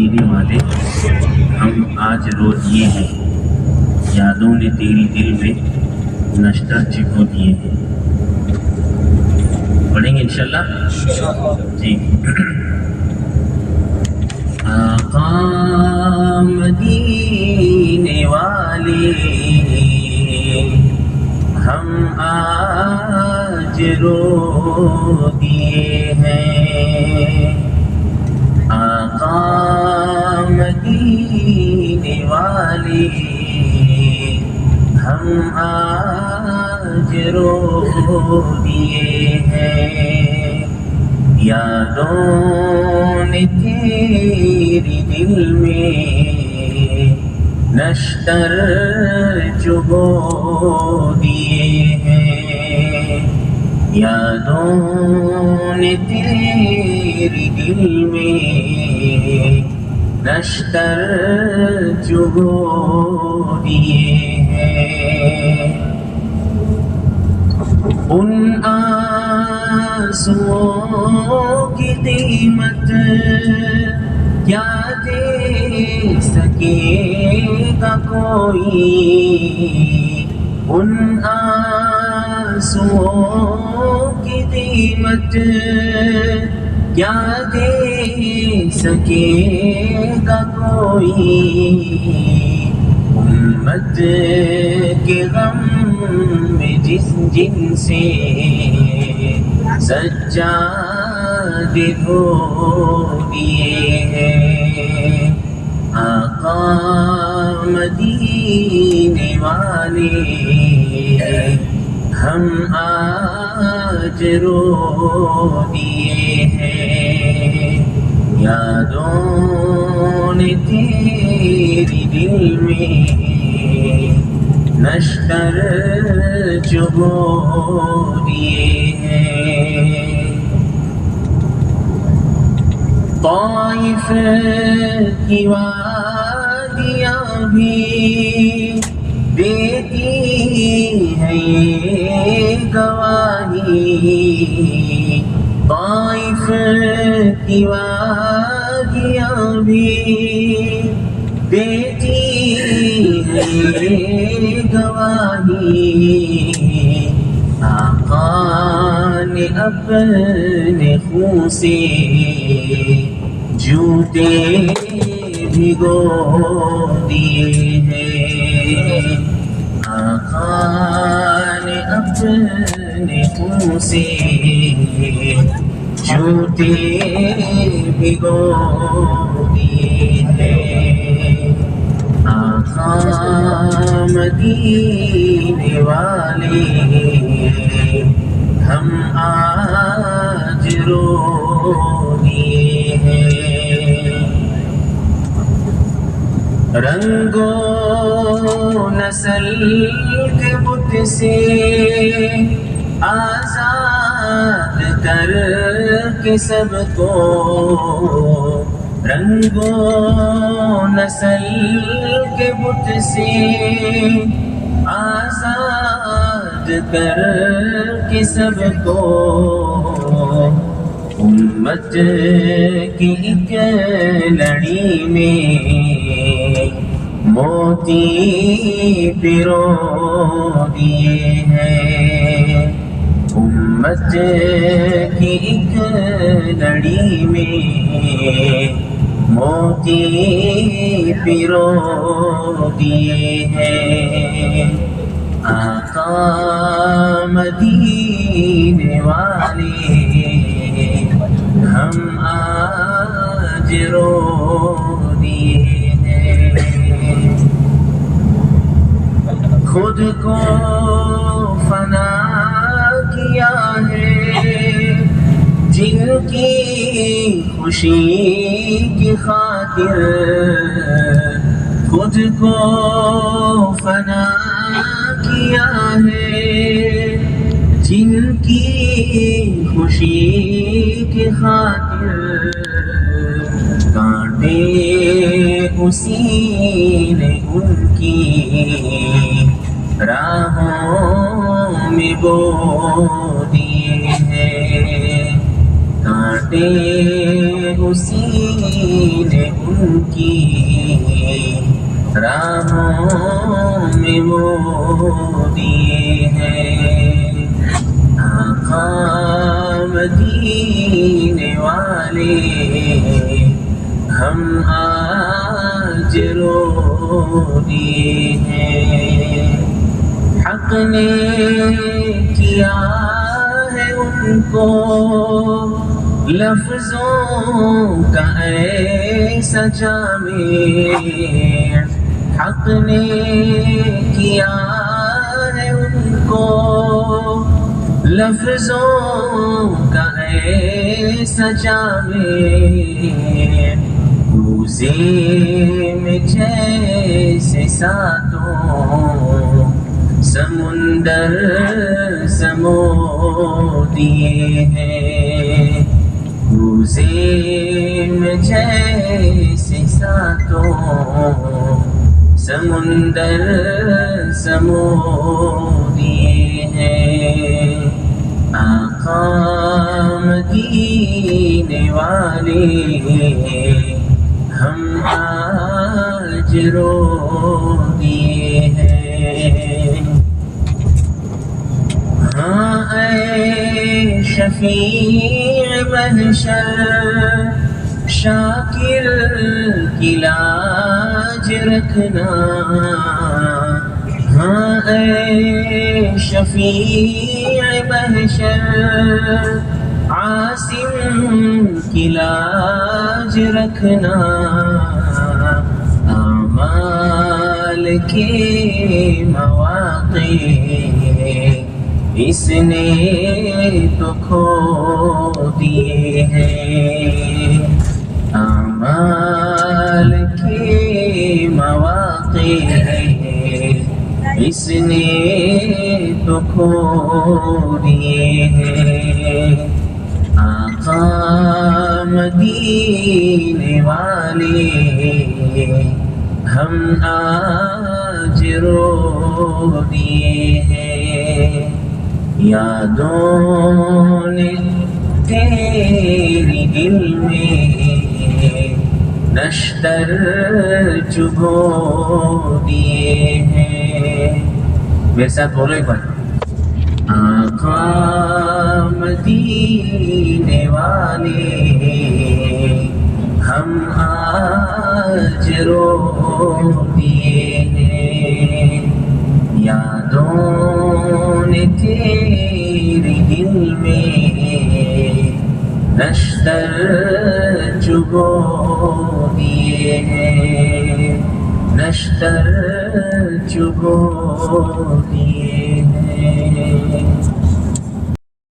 تیرے وعدے ہم آج رو دیے ہیں، یادوں نے تیری دل میں نشتر چکو دیے ہیں. پڑھیں گے انشاءاللہ جی. آقا مدینے والے ہم آج رو دیے ہیں. آقا مدینے والے ہم آج رو دیے ہیں. یادوں نے تیری دل میں نشتر چبو دیے ہیں. یادوں نے تیری دل میں نشتر چبو دیے ہیں. ان آنسوؤں کی قیمت کیا دے سکے گا کوئی. ان آنسوؤں کی قیمت کیا دے سکے گا کوئی. امت کے غم میں جن سے سجاد دھو دیے ہیں. آقا مدینے والے ہم آج رو دیے ہیں. یادوں نے تیری دل میں نشتر چبو دیے ہیں. طائف کی وادیاں بھی دیتی ہے گواہی. طائف کی وادیاں بھی دیتی ہے گواہی. آقا نے اپنے خون سے جوتے بھگو دیے ہیں. آقا نے اپنے خون سے جوتے بھگو دیے ہیں. آقا مدینے والے ہم آج رو دیے ہیں. رنگ و نسل کے بت سے آزاد کر کے سب کو. رنگ و نسل کے بت سے آزاد کر کے سب کو. امت کی ایک لڑی میں موتی پرو دیے ہیں. امت کی ایک لڑی میں موتی پرو دیے ہیں. آقا مدینے والے ہم آج رو دیے ہیں. خود کو فنا کیا ہے جن کی خوشی کی خاطر. خود کو فنا کیا ہے جن کی خوشی کی خاطر. کانٹے اسی نے ان کی راہوں میں بو دیے ہیں. کانٹے حسین ان کی راہوں میں وہ دیے ہیں، آقا مدینے والے ہم آج رو دیے ہیں۔ حق نے کیا ہے ان کو لفظوں کا ایسا جامع، حق نے کیا ہے ان کو لفظوں کا ایسا جامع، کوزے میں جیسے ساتوں سمندر سمو دیے ہیں، کوزے میں جیسے ساتوں سمندر سمو دیے ہیں۔ آقا مدینے والے ہم آج رو دیے ہیں۔ ہاں اے شفیع محشر شاکر کی لاج رکھنا، ہاں اے شفیع محشر عاصم کی لاج رکھنا، اعمال کے مواقع اس نے تو کھو دیے ہیں، اعمال کے مواقع اس نے تو کھو دیے ہیں۔ آقا مدینے والے ہم آج رو دیے ہیں، یادوں نے تیری دل میں نشتر چبو دیے ہیں۔ میرے ساتھ بولو ایک بار، آقا مدینے والے ہم آج رو دیے ہیں، یادوں نے تیری دل میں نشتر چبو دیے ہیں، نشتر چبو دیے ہیں۔